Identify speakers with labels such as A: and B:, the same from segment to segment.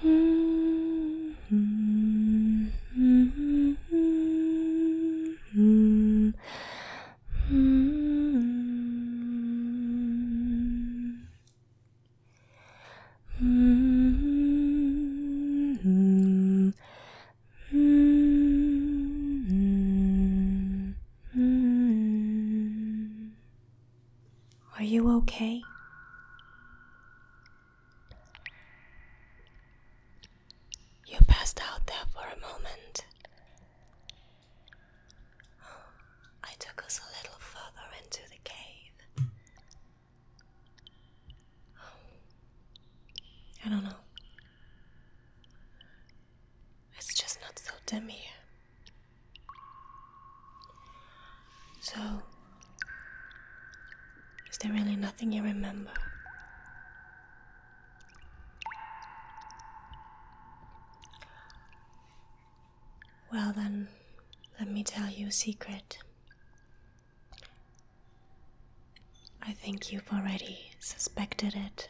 A: Are you okay? You passed out there for a moment. I took us a little further into the cave. I don't know. It's just not so dim here. So, is there really nothing you remember? Well then, let me tell you a secret. I think you've already suspected it.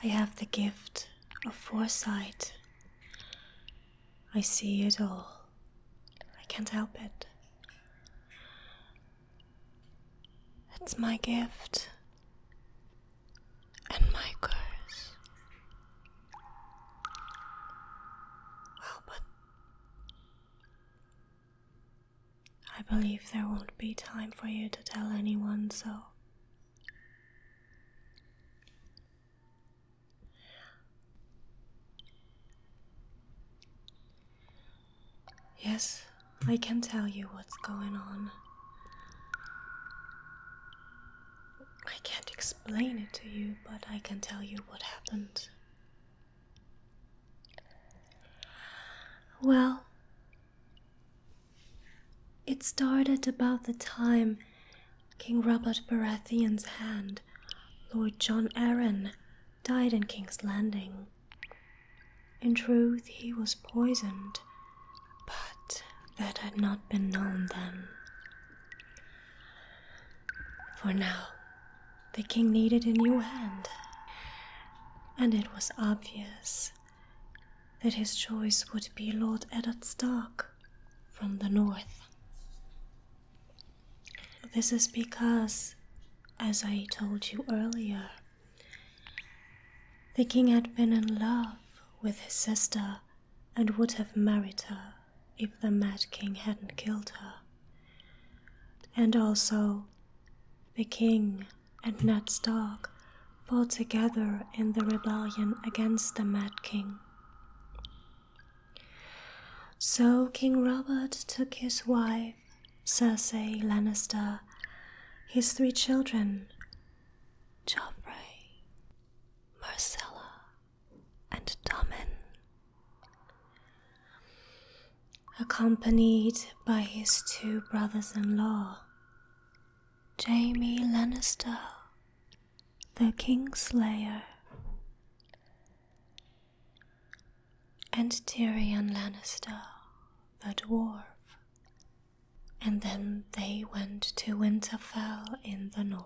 A: I have the gift of foresight. I see it all. I can't help it. It's my gift and my curse. Well, but I believe there won't be time for you to tell anyone, so yes, I can tell you what's going on. I can't explain it to you, but I can tell you what happened. Well, it started about the time King Robert Baratheon's hand, Lord John Arryn, died in King's Landing. In truth, he was poisoned, but that had not been known then. For now, the king needed a new hand, and it was obvious that his choice would be Lord Ned Stark from the north. This is because, as I told you earlier, the king had been in love with his sister and would have married her if the Mad King hadn't killed her. And also, the king and Ned Stark fought together in the rebellion against the Mad King. So King Robert took his wife, Cersei Lannister, his 3 children, Joffrey, Myrcella, and Tommen, accompanied by his 2 brothers-in-law, Jaime Lannister, the Kingslayer, and Tyrion Lannister, the dwarf. And then they went to Winterfell in the north.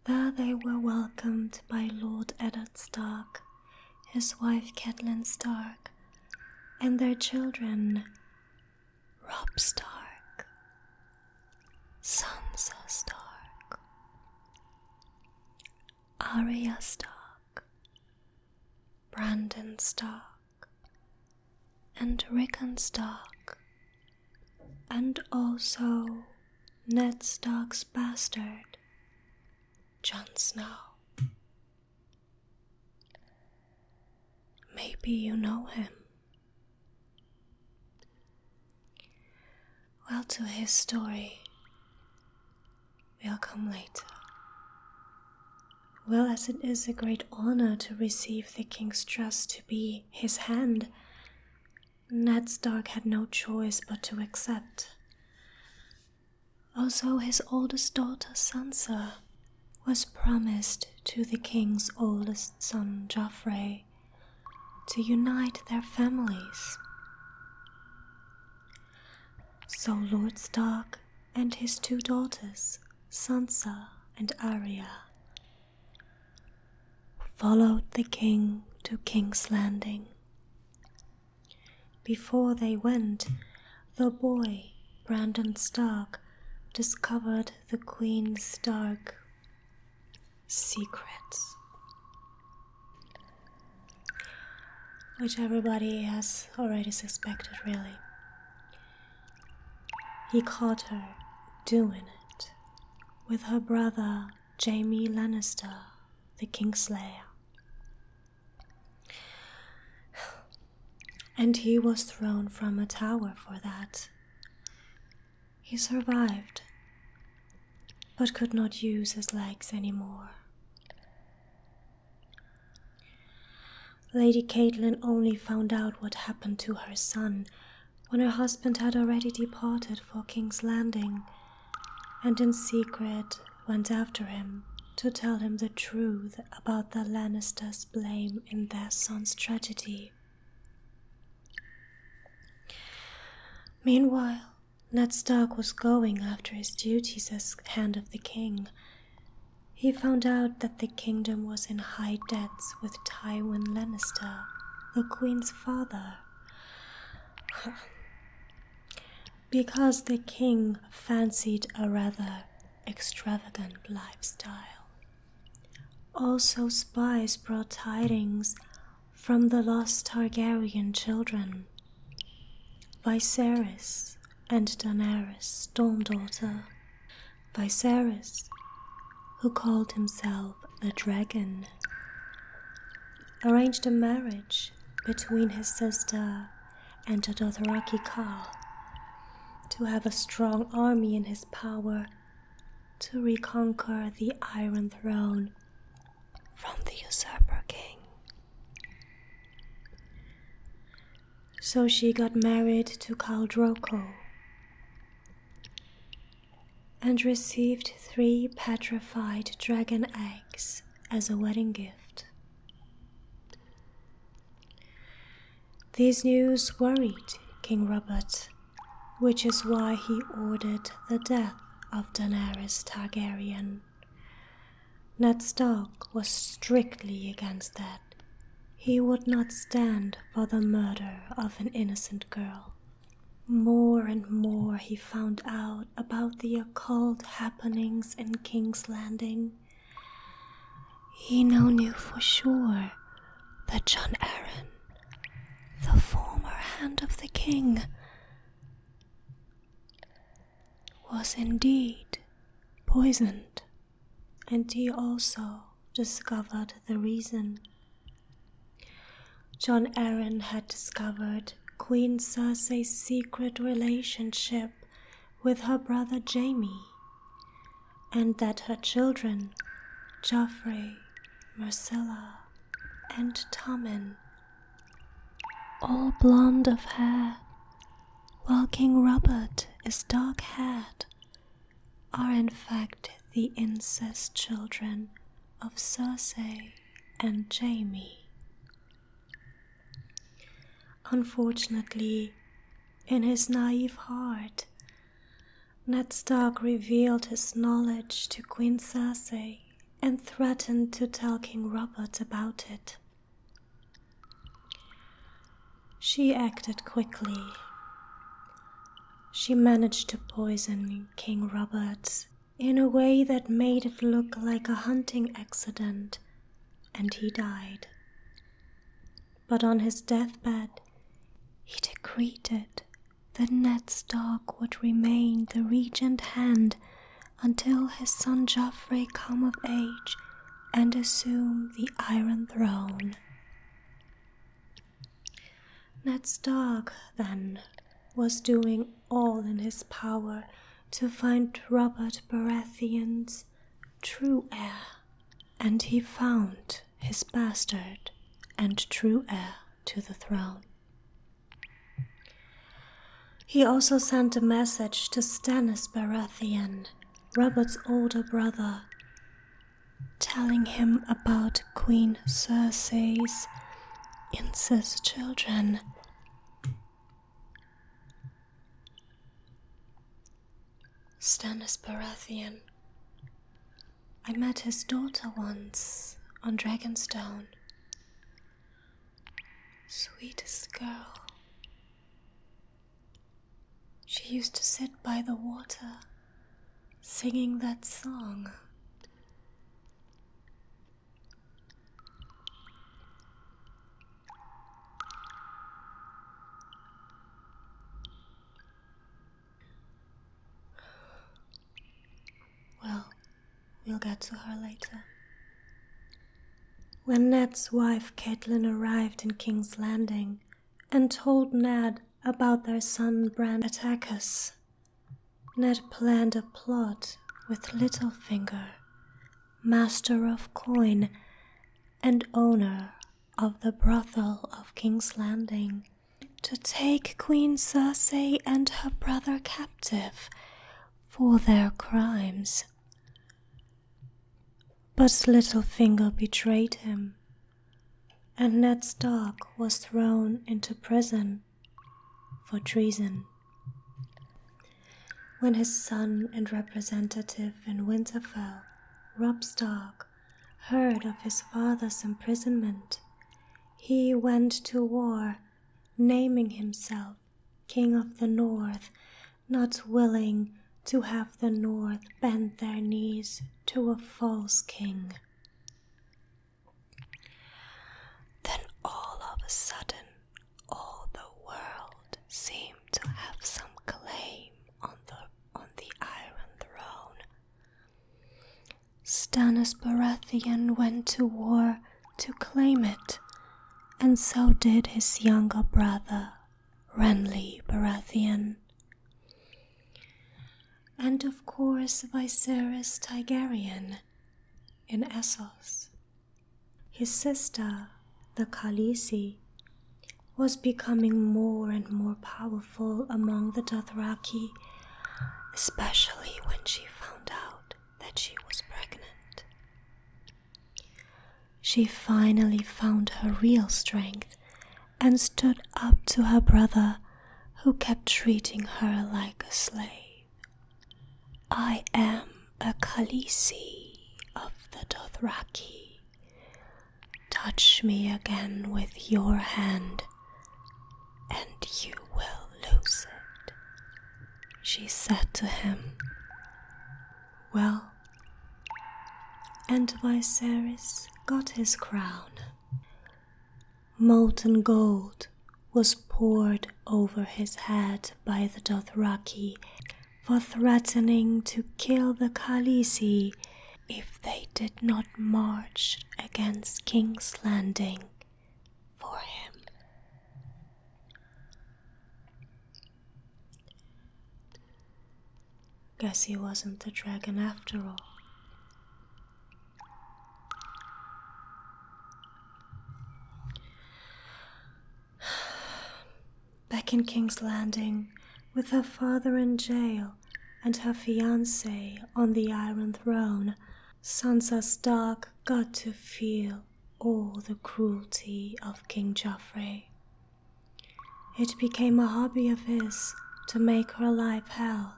A: There they were welcomed by Lord Eddard Stark, his wife Catelyn Stark, and their children, Robb Stark, Sansa Stark, Arya Stark, Brandon Stark, and Rickon Stark, and also Ned Stark's bastard, Jon Snow. Maybe you know him. Well, to his story, we'll come later. Well, as it is a great honor to receive the king's trust to be his hand, Ned Stark had no choice but to accept. Also, his oldest daughter, Sansa, was promised to the king's oldest son, Joffrey, to unite their families. So Lord Stark and his 2 daughters, Sansa and Arya, followed the king to King's Landing. Before they went, the boy, Brandon Stark, discovered the Queen's dark secrets, which everybody has already suspected, really. He caught her doing it with her brother, Jaime Lannister, the Kingslayer. And he was thrown from a tower for that. He survived, but could not use his legs anymore. Lady Catelyn only found out what happened to her son when her husband had already departed for King's Landing, and in secret went after him to tell him the truth about the Lannisters' blame in their son's tragedy. Meanwhile, Ned Stark was going after his duties as Hand of the King. He found out that the kingdom was in high debts with Tywin Lannister, the Queen's father, because the king fancied a rather extravagant lifestyle. Also, spies brought tidings from the lost Targaryen children, Viserys and Daenerys' Stormdaughter. Viserys, who called himself the Dragon, arranged a marriage between his sister and the Dothraki Khal to have a strong army in his power to reconquer the Iron Throne from the usurper king. So she got married to Khal Drogo and received 3 petrified dragon eggs as a wedding gift. These news worried King Robert, which is why he ordered the death of Daenerys Targaryen. Ned Stark was strictly against that. He would not stand for the murder of an innocent girl. More and more he found out about the occult happenings in King's Landing. He now knew for sure that Jon Arryn, the former Hand of the King, was indeed poisoned, and he also discovered the reason. Jon Arryn had discovered Queen Cersei's secret relationship with her brother Jaime, and that her children, Joffrey, Myrcella, and Tommen, all blonde of hair, while King Robert is dark-haired, are in fact the incest children of Cersei and Jaime. Unfortunately, in his naive heart, Ned Stark revealed his knowledge to Queen Cersei and threatened to tell King Robert about it. She acted quickly. She managed to poison King Robert in a way that made it look like a hunting accident, and he died. But on his deathbed, he decreed that Ned Stark would remain the regent hand until his son Joffrey come of age and assume the Iron Throne. Ned Stark, then, was doing all in his power to find Robert Baratheon's true heir, and he found his bastard and true heir to the throne. He also sent a message to Stannis Baratheon, Robert's older brother, telling him about Queen Cersei's incest children. Stannis Baratheon. I met his daughter once on Dragonstone. Sweetest girl. She used to sit by the water, singing that song. Well, we'll get to her later. When Ned's wife Catelyn arrived in King's Landing and told Ned about their son Bran attackers, Ned planned a plot with Littlefinger, master of coin and owner of the brothel of King's Landing, to take Queen Cersei and her brother captive for their crimes. But Littlefinger betrayed him, and Ned Stark was thrown into prison for treason. When his son and representative in Winterfell, Robb Stark, heard of his father's imprisonment, he went to war, naming himself King of the North, not willing to have the North bend their knees to a false king. Then all of a sudden, all the world seemed to have some claim on the Iron Throne. Stannis Baratheon went to war to claim it, and so did his younger brother, Renly Baratheon. And of course Viserys Targaryen in Essos. His sister, the Khaleesi, was becoming more and more powerful among the Dothraki, especially when she found out that she was pregnant. She finally found her real strength and stood up to her brother, who kept treating her like a slave. I am a Khaleesi of the Dothraki. Touch me again with your hand, and you will lose it, she said to him. Well, and Viserys got his crown. Molten gold was poured over his head by the Dothraki for threatening to kill the Khaleesi if they did not march against King's Landing for him. Guess he wasn't the dragon after all. Back in King's Landing, with her father in jail and her fiancé on the Iron Throne, Sansa Stark got to feel all the cruelty of King Joffrey. It became a hobby of his to make her life hell.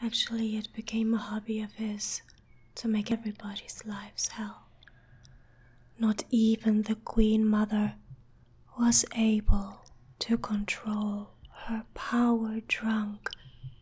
A: Actually, it became a hobby of his to make everybody's lives hell. Not even the Queen Mother was able to control her power-drunk,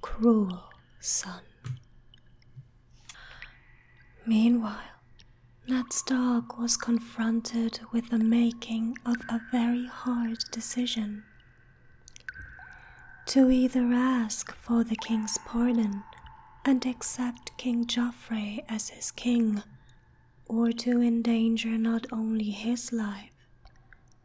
A: cruel son. Meanwhile, Ned Stark was confronted with the making of a very hard decision. To either ask for the king's pardon and accept King Joffrey as his king, or to endanger not only his life,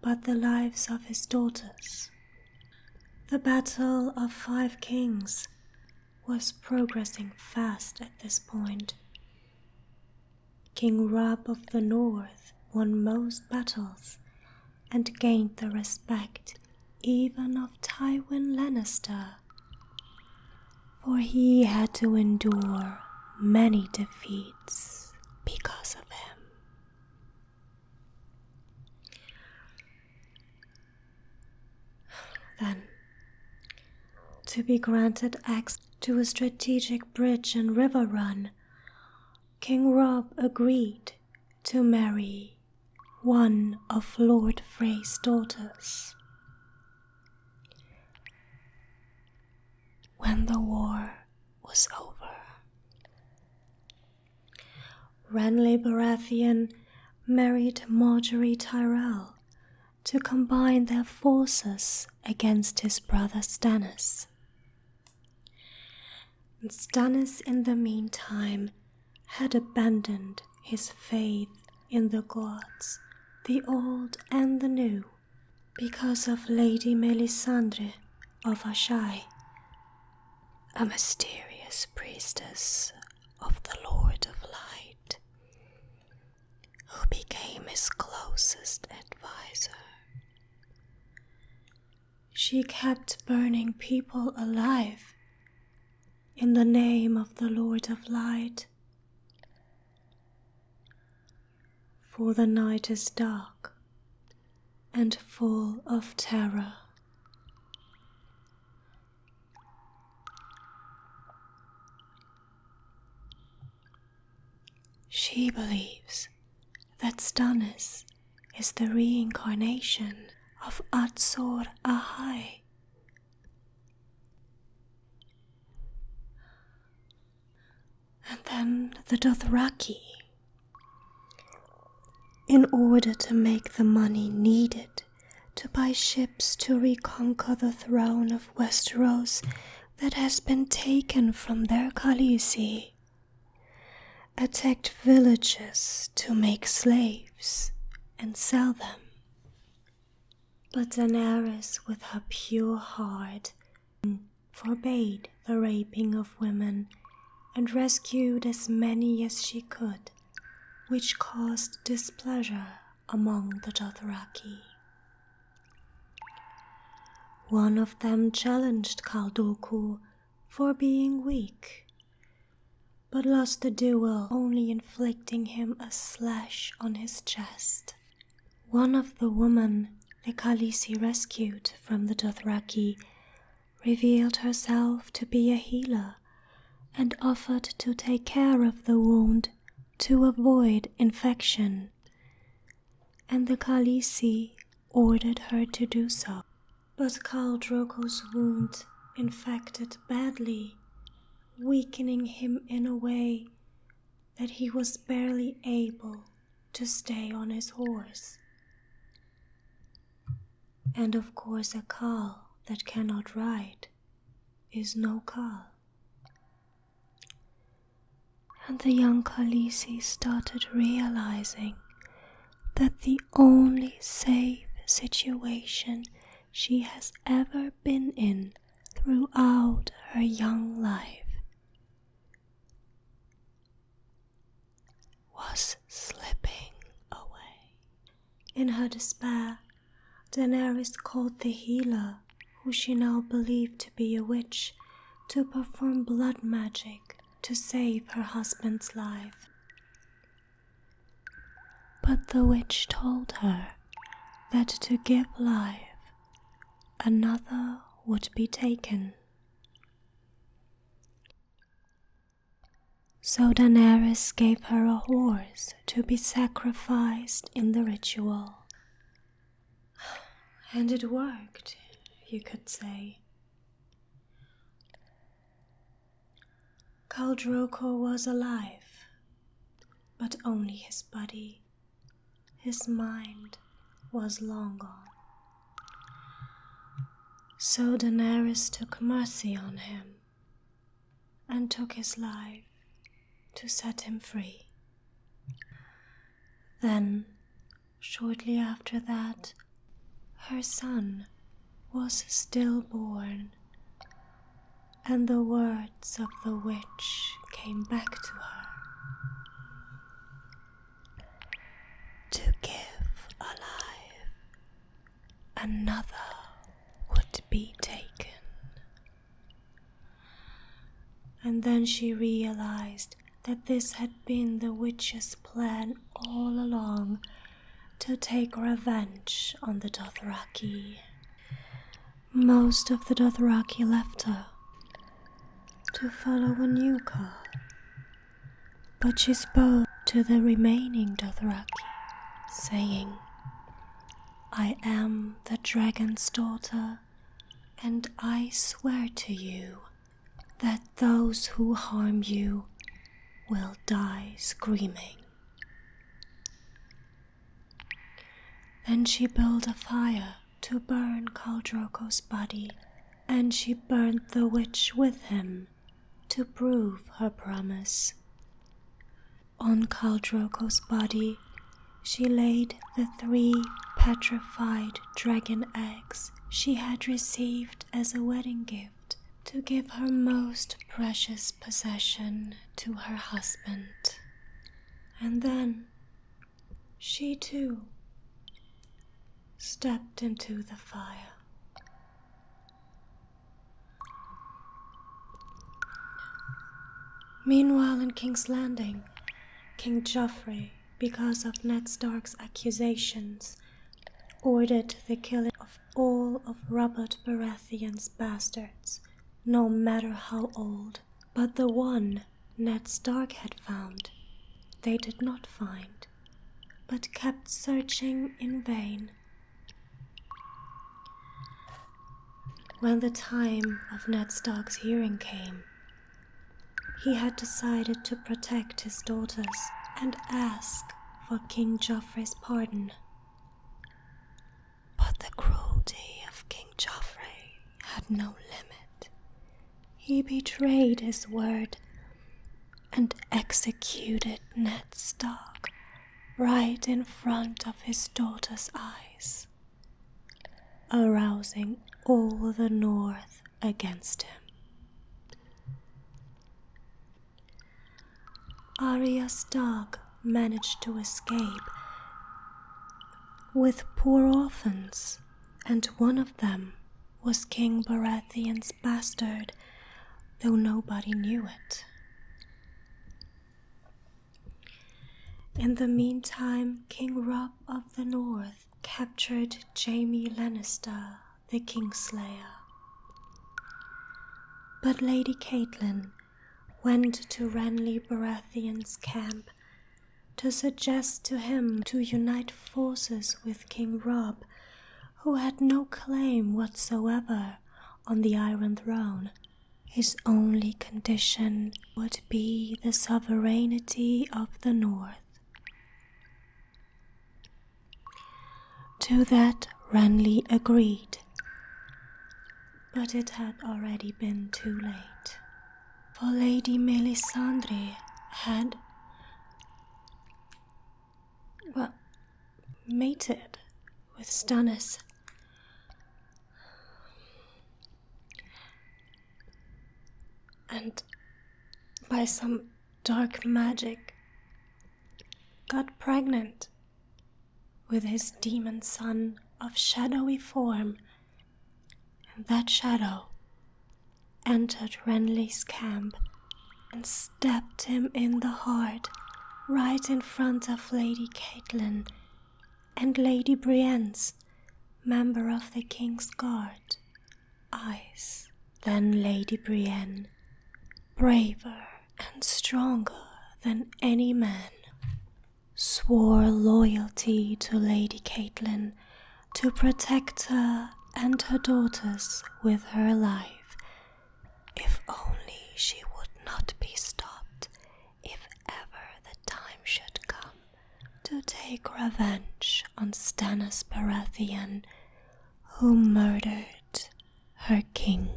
A: but the lives of his daughters. The Battle of Five Kings was progressing fast at this point. King Robb of the North won most battles and gained the respect even of Tywin Lannister, for he had to endure many defeats because of him. Then, to be granted access to a strategic bridge and river run, King Rob agreed to marry one of Lord Frey's daughters. When the war was over, Renly Baratheon married Marjorie Tyrell to combine their forces against his brother Stannis. And Stannis, in the meantime, had abandoned his faith in the gods, the old and the new, because of Lady Melisandre of Ashai, a mysterious priestess of the Lord of Light, who became his closest advisor. She kept burning people alive in the name of the Lord of Light. For the night is dark and full of terror. She believes that Stannis is the reincarnation of Azor Ahai. And then the Dothraki, in order to make the money needed to buy ships to reconquer the throne of Westeros that has been taken from their Khaleesi, attacked villages to make slaves and sell them. But Daenerys, with her pure heart, forbade the raping of women and rescued as many as she could, which caused displeasure among the Dothraki. One of them challenged Khal Drogo for being weak, but lost the duel, only inflicting him a slash on his chest. One of the women the Khaleesi rescued from the Dothraki revealed herself to be a healer and offered to take care of the wound to avoid infection, and the Khaleesi ordered her to do so. But Khal Drogo's wound infected badly, weakening him in a way that he was barely able to stay on his horse. And of course a Khal that cannot ride is no Khal. And the young Khaleesi started realizing that the only safe situation she has ever been in throughout her young life was slipping away. In her despair, Daenerys called the healer, who she now believed to be a witch, to perform blood magic to save her husband's life. But the witch told her that to give life, another would be taken. So Daenerys gave her a horse to be sacrificed in the ritual. And it worked, you could say. Khal Drogo was alive, but only his body. His mind was long gone. So Daenerys took mercy on him and took his life to set him free. Then, shortly after that, her son was stillborn, and the words of the witch came back to her. To give alive, another would be taken. And then she realized that this had been the witch's plan all along, to take revenge on the Dothraki. Most of the Dothraki left her to follow a new Khal, But she spoke to the remaining Dothraki, saying, I am the dragon's daughter, and I swear to you that those who harm you will die screaming. Then she built a fire to burn Khal Drogo's body, and she burnt the witch with him to prove her promise. On Khal Drogo's body, she laid the 3 petrified dragon eggs she had received as a wedding gift to give her most precious possession to her husband. And then she too stepped into the fire. Meanwhile, in King's Landing, King Joffrey, because of Ned Stark's accusations, ordered the killing of all of Robert Baratheon's bastards, no matter how old. But the one Ned Stark had found, they did not find, but kept searching in vain. When the time of Ned Stark's hearing came, he had decided to protect his daughters and ask for King Joffrey's pardon. But the cruelty of King Joffrey had no limit. He betrayed his word and executed Ned Stark right in front of his daughter's eyes, arousing all the North against him. Arya Stark managed to escape with poor orphans, and one of them was King Baratheon's bastard, though nobody knew it. In the meantime, King Robb of the North captured Jaime Lannister, the Kingslayer. But Lady Catelyn went to Renly Baratheon's camp to suggest to him to unite forces with King Robb, who had no claim whatsoever on the Iron Throne. His only condition would be the sovereignty of the North. To that Renly agreed, but it had already been too late, for Lady Melisandre had, mated with Stannis. And by some dark magic got pregnant with his demon son of shadowy form, and that shadow entered Renly's camp and stabbed him in the heart right in front of Lady Catelyn and Lady Brienne's, member of the King's Guard, eyes. Then Lady Brienne, braver and stronger than any man, swore loyalty to Lady Catelyn to protect her and her daughters with her life, if only she would not be stopped if ever the time should come to take revenge on Stannis Baratheon, who murdered her king.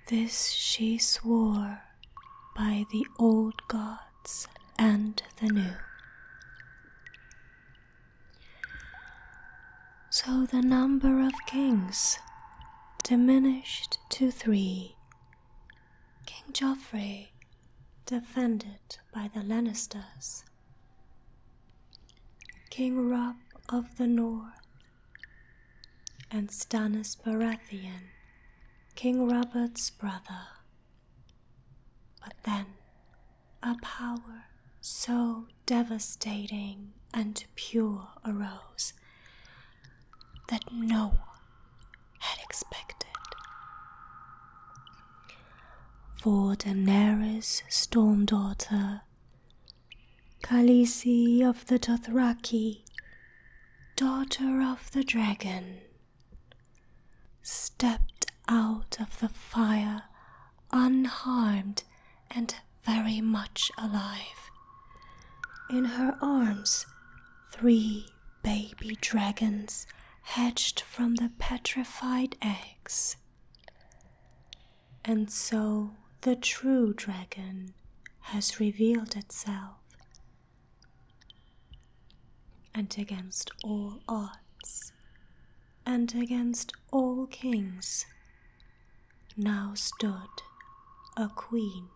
A: This she swore by the old gods and the new. So the number of kings diminished to 3. King Joffrey, defended by the Lannisters. King Robb of the North, and Stannis Baratheon, King Robert's brother. But then a power so devastating and pure arose that no one had expected. for Daenerys' storm daughter, Khaleesi of the Dothraki, daughter of the dragon, stepped out of the fire unharmed and very much alive. In her arms, 3 baby dragons hatched from the petrified eggs. And so the true dragon has revealed itself, and against all odds, and against all kings, now stood a queen.